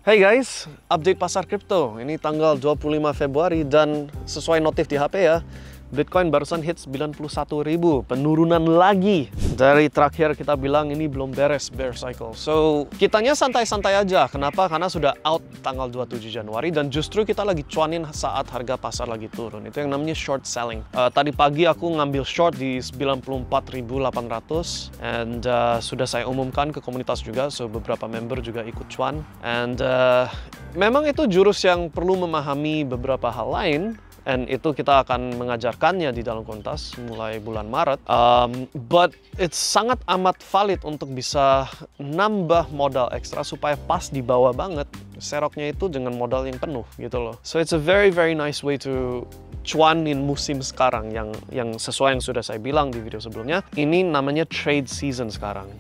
Hey guys, update pasar kripto. Ini tanggal 25 Februari dan sesuai notif di HP ya, Bitcoin barusan hit 91.000, penurunan lagi. Dari terakhir kita bilang ini belum beres bear cycle. So, kitanya santai-santai aja. Kenapa? Karena sudah out tanggal 27 Januari dan justru kita lagi cuanin saat harga pasar lagi turun. Itu yang namanya short selling. Tadi pagi aku ngambil short di 94.800 and sudah saya umumkan ke komunitas juga, so beberapa member juga ikut cuan. And memang itu jurus yang perlu memahami beberapa hal lain. And itu kita akan mengajarkannya di dalam komunitas mulai bulan Maret. But it's sangat amat valid untuk bisa nambah modal ekstra supaya pas di bawah banget seroknya itu dengan modal yang penuh gitu loh. So it's a very nice way to cuanin musim sekarang yang sesuai yang sudah saya bilang di video sebelumnya. Ini namanya trade season sekarang.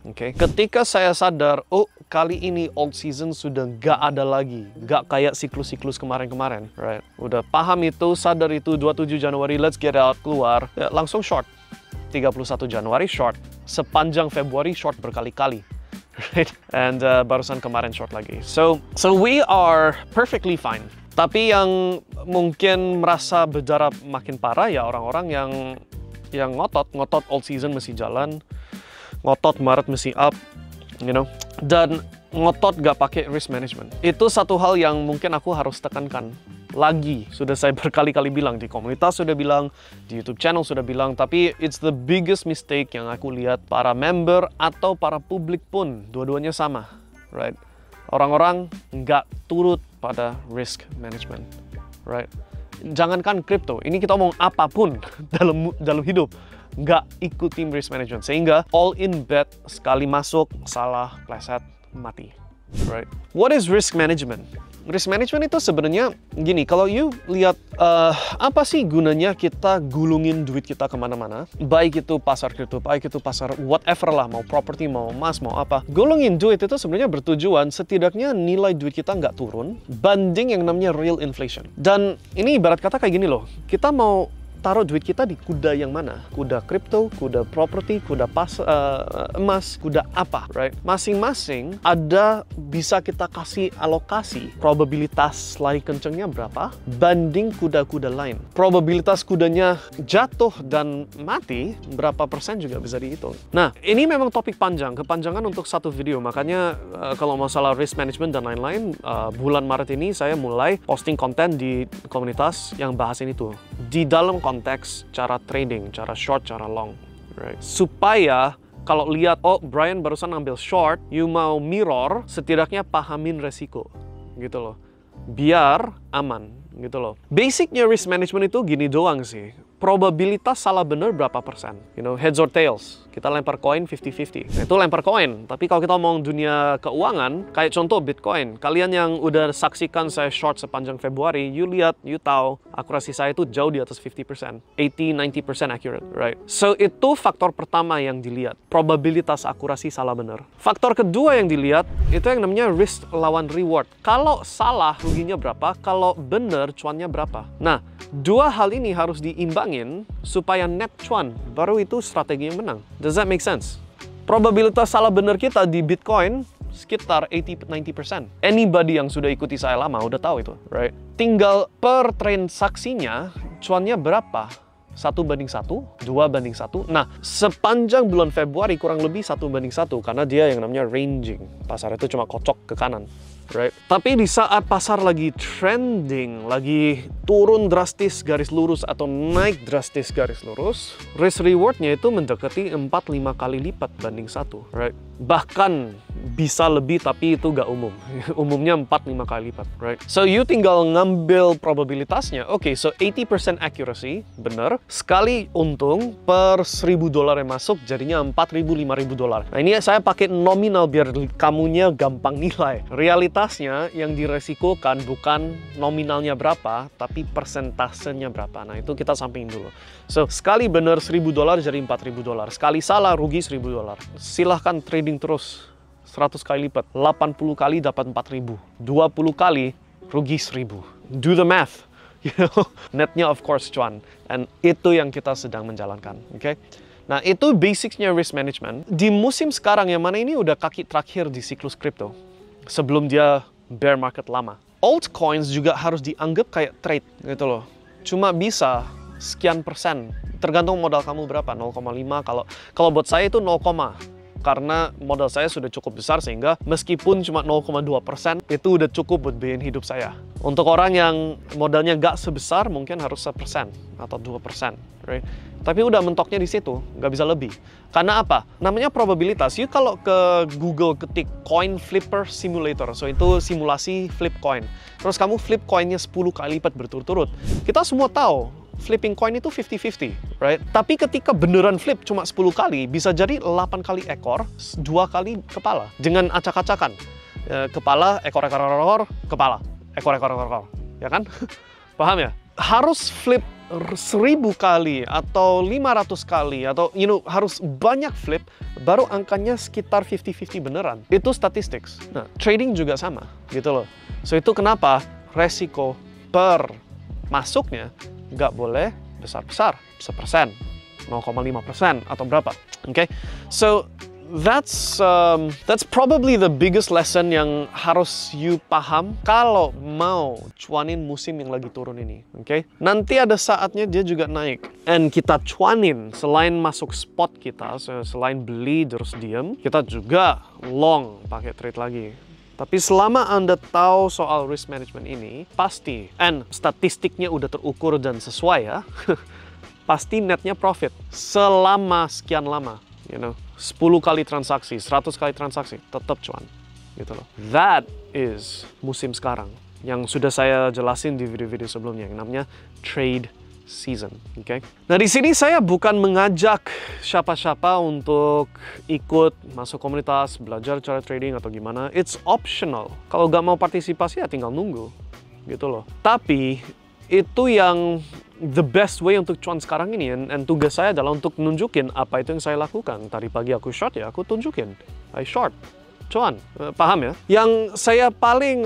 Oke, ketika saya sadar, oh kali ini old season sudah nggak ada lagi, nggak kayak siklus-siklus kemarin-kemarin, right? Udah paham itu, sadar itu, 27 Januari let's get out, keluar, ya, langsung short. 31 Januari short, sepanjang Februari short berkali-kali, right? And barusan kemarin short lagi. So we are perfectly fine. Tapi yang mungkin merasa berdarah makin parah ya orang-orang yang ngotot old season masih jalan. Ngotot Maret mesti up, you know, dan ngotot gak pakai risk management. Itu satu hal yang mungkin aku harus tekankan lagi. Sudah saya berkali-kali bilang, di komunitas sudah bilang, di YouTube channel sudah bilang, tapi it's the biggest mistake yang aku lihat para member atau para publik pun, dua-duanya sama, right? Orang-orang nggak turut pada risk management, right? Jangankan kripto, ini kita ngomong apapun dalam hidup. Nggak ikuti risk management, sehingga all in bet sekali masuk salah pleset mati, right? What is risk management? Risk management itu sebenarnya gini, kalau you lihat apa sih gunanya kita gulungin duit kita kemana-mana, baik itu pasar kripto, baik itu pasar whatever lah, mau properti, mau emas, mau apa, gulungin duit itu sebenarnya bertujuan setidaknya nilai duit kita nggak turun banding yang namanya real inflation. Dan ini ibarat kata kayak gini loh, kita mau taruh duit kita di kuda yang mana? Kuda kripto, kuda properti, kuda emas, kuda apa, right? Masing-masing ada bisa kita kasih alokasi probabilitas lari kencengnya berapa banding kuda-kuda lain. Probabilitas kudanya jatuh dan mati berapa persen juga bisa dihitung. Nah, ini memang topik panjang, kepanjangan untuk satu video. Makanya kalau masalah risk management dan lain-lain, bulan Maret ini saya mulai posting konten di komunitas yang bahas ini tuh. Di dalam konteks cara trading, cara short, cara long, right? Supaya kalau lihat, oh Brian barusan ambil short, you mau mirror, setidaknya pahamin resiko, gitu loh. Biar aman, gitu loh. Basicnya risk management itu gini doang sih. Probabilitas salah bener berapa persen? You know, heads or tails. Kita lempar koin 50-50. Nah, itu lempar koin. Tapi kalau kita ngomong dunia keuangan, kayak contoh Bitcoin. Kalian yang udah saksikan saya short sepanjang Februari, you lihat, you tahu, akurasi saya itu jauh di atas 50%. 80-90% accurate, right? So, itu faktor pertama yang dilihat. Probabilitas akurasi salah bener. Faktor kedua yang dilihat, itu yang namanya risk lawan reward. Kalau salah, ruginya berapa? Kalau bener, cuannya berapa? Nah, dua hal ini harus diimbangin supaya net cuan, baru itu strategi yang menang. Does that make sense? Probabilitas salah benar kita di Bitcoin sekitar 80-90%. Anybody yang sudah ikuti saya lama udah tahu itu, right? Tinggal per transaksinya cuannya berapa? 1:1, 2:1. Nah, sepanjang bulan Februari kurang lebih 1:1 karena dia yang namanya ranging. Pasar itu cuma kocok ke kanan, right? Tapi di saat pasar lagi trending, lagi turun drastis garis lurus atau naik drastis garis lurus, risk rewardnya itu mendekati 4-5 kali lipat banding 1, right? Bahkan bisa lebih, tapi itu nggak umum. Umumnya 4-5 kali lipat, right? So, you tinggal ngambil probabilitasnya. Oke, so 80% accuracy, bener. Sekali untung per $1.000 yang masuk jadinya $4.000-5.000. Nah, ini saya pakai nominal biar kamunya gampang nilai. Realitasnya yang diresikokan bukan nominalnya berapa, tapi persentasenya berapa. Nah, itu kita sampingin dulu. So, sekali bener $1.000 jadi $4.000. Sekali salah rugi $1.000. Silahkan trading terus. 100 kali lipat, 80 kali dapat 4.000, 20 kali rugi 1.000. Do the math. You know, netnya of course cuan, and itu yang kita sedang menjalankan, oke? Nah, itu basicnya risk management. Di musim sekarang yang mana ini udah kaki terakhir di siklus kripto. Sebelum dia bear market lama. Altcoins juga harus dianggap kayak trade gitu loh. Cuma bisa sekian persen, tergantung modal kamu berapa, 0,5. Kalau buat saya itu 0, karena modal saya sudah cukup besar sehingga meskipun cuma 0,2% itu udah cukup buat biayain hidup saya. Untuk orang yang modalnya nggak sebesar mungkin harus 1% atau 2%, right? Tapi udah mentoknya di situ, nggak bisa lebih. Karena apa? Namanya probabilitas. You kalau ke Google ketik coin flipper simulator, so itu simulasi flip coin. Terus kamu flip coinnya 10 kali lipat berturut-turut. Kita semua tahu flipping coin itu 50-50, right? Tapi ketika beneran flip cuma 10 kali, bisa jadi 8 kali ekor, 2 kali kepala. Dengan acak-acakan. Kepala, ekor, kepala. Ekor. Ya kan? Paham ya? Harus flip 1000 kali atau 500 kali atau harus banyak flip baru angkanya sekitar 50-50 beneran. Itu statistics. Nah, trading juga sama gitu loh. So itu kenapa resiko per masuknya nggak boleh besar-besar, 1%, 0,5% atau berapa. Okay? So that's probably the biggest lesson yang harus you paham kalau mau cuanin musim yang lagi turun ini. Okay? Nanti ada saatnya dia juga naik. And kita cuanin, selain masuk spot kita, selain beli terus diem, kita juga long pakai trade lagi. Tapi selama Anda tahu soal risk management ini, pasti, and statistiknya udah terukur dan sesuai ya, pasti netnya profit selama sekian lama, 10 kali transaksi, 100 kali transaksi, tetap cuan, gitu loh. That is musim sekarang, yang sudah saya jelasin di video-video sebelumnya, yang namanya trade season, okay? Nah di sini saya bukan mengajak siapa-siapa untuk ikut masuk komunitas, belajar cara trading atau gimana. It's optional. Kalau nggak mau partisipasi ya tinggal nunggu, gitu loh. Tapi itu yang the best way untuk cuan sekarang ini, and tugas saya adalah untuk nunjukin apa itu yang saya lakukan. Tadi pagi aku short ya, aku tunjukin. I short. Cuan, paham ya? Yang saya paling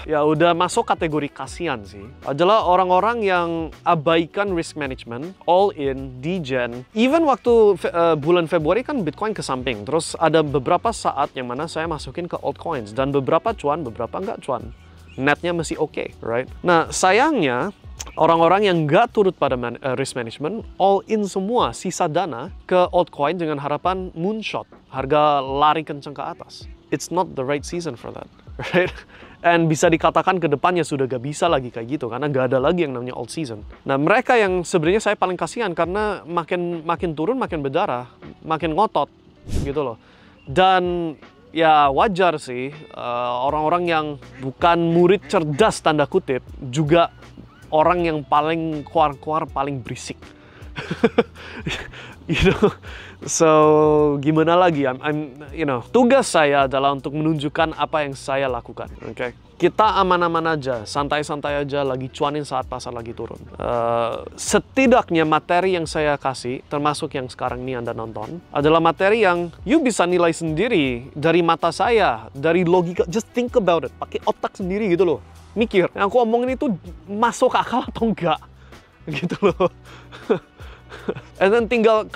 ya udah masuk kategori kasihan sih adalah orang-orang yang abaikan risk management, all in, degen. Even waktu bulan Februari kan Bitcoin ke samping, terus ada beberapa saat yang mana saya masukin ke altcoins dan beberapa cuan, beberapa nggak cuan. Netnya masih oke, right? Nah sayangnya orang-orang yang nggak turut pada risk management, all in semua, sisa dana ke altcoin dengan harapan moonshot, harga lari kencang ke atas. It's not the right season for that, right? And bisa dikatakan ke depannya sudah gak bisa lagi kayak gitu, karena gak ada lagi yang namanya alt season. Nah mereka yang sebenarnya saya paling kasihan karena makin turun makin berdarah, makin ngotot, gitu loh. Dan ya wajar sih, orang-orang yang bukan murid cerdas tanda kutip juga orang yang paling keluar paling berisik. So gimana lagi? Tugas saya adalah untuk menunjukkan apa yang saya lakukan. Okay? Kita aman-aman aja, santai-santai aja, lagi cuanin saat pasar lagi turun. Setidaknya materi yang saya kasih, termasuk yang sekarang ini Anda nonton, adalah materi yang you bisa nilai sendiri dari mata saya, dari logika. Just think about it, pakai otak sendiri gitu loh. Mikir, yang aku omongin itu masuk akal atau enggak, gitu loh. And then tinggal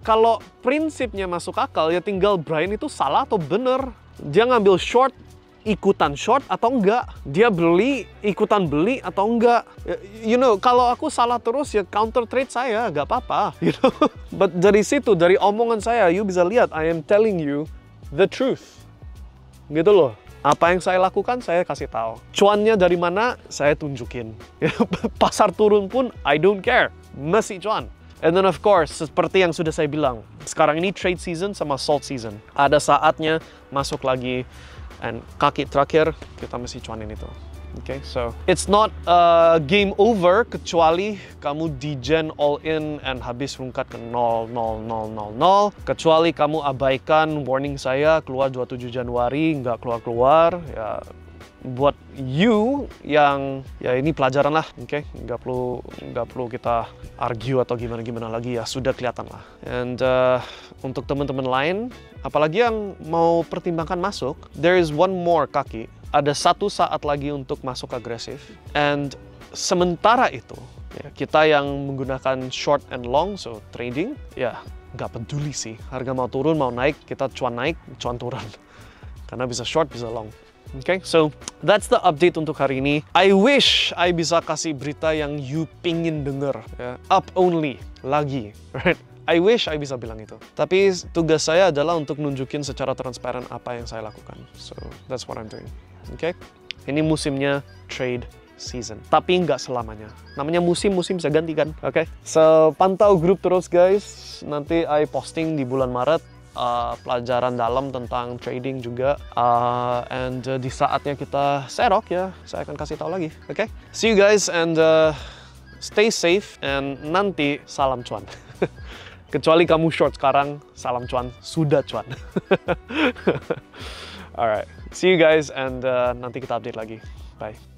kalau prinsipnya masuk akal ya tinggal Brian itu salah atau bener. Dia ngambil short, ikutan short atau enggak. Dia beli, ikutan beli atau enggak. Kalau aku salah terus ya counter trade saya, nggak apa-apa. But dari situ, dari omongan saya, you bisa lihat I am telling you the truth, gitu loh. Apa yang saya lakukan, saya kasih tahu. Cuannya dari mana, saya tunjukin. Pasar turun pun, I don't care. Masih cuan. And then of course, seperti yang sudah saya bilang, sekarang ini trade season sama salt season. Ada saatnya masuk lagi, and kaki terakhir, kita mesti cuanin itu. Okay, so it's not game over kecuali kamu degen all in and habis rungkat ke 0, 0, 0, 0, 0. Kecuali kamu abaikan warning saya keluar 27 Januari, nggak keluar-keluar. Ya, buat you yang ya ini pelajaran lah, okay? Nggak perlu kita argue atau gimana lagi, ya sudah kelihatan lah. And untuk teman-teman lain, apalagi yang mau pertimbangkan masuk, there is one more kaki. Ada satu saat lagi untuk masuk agresif. And sementara itu, ya, kita yang menggunakan short and long, so trading, ya nggak peduli sih. Harga mau turun, mau naik, kita cuan naik, cuan turun. Karena bisa short, bisa long. Okay, so that's the update untuk hari ini. I wish I bisa kasih berita yang you pingin denger, ya. Up only, lagi, right? I wish I bisa bilang itu. Tapi tugas saya adalah untuk nunjukin secara transparan apa yang saya lakukan. So, that's what I'm doing. Okay? Ini musimnya trade season. Tapi nggak selamanya. Namanya musim bisa ganti kan? Okay? So, pantau grup terus guys. Nanti I posting di bulan Maret. Pelajaran dalam tentang trading juga, and di saatnya kita serok ya, saya akan kasih tahu lagi. Okay? See you guys and stay safe, and nanti salam cuan. Kecuali kamu short sekarang, salam cuan, sudah cuan. Alright, see you guys and nanti kita update lagi. Bye.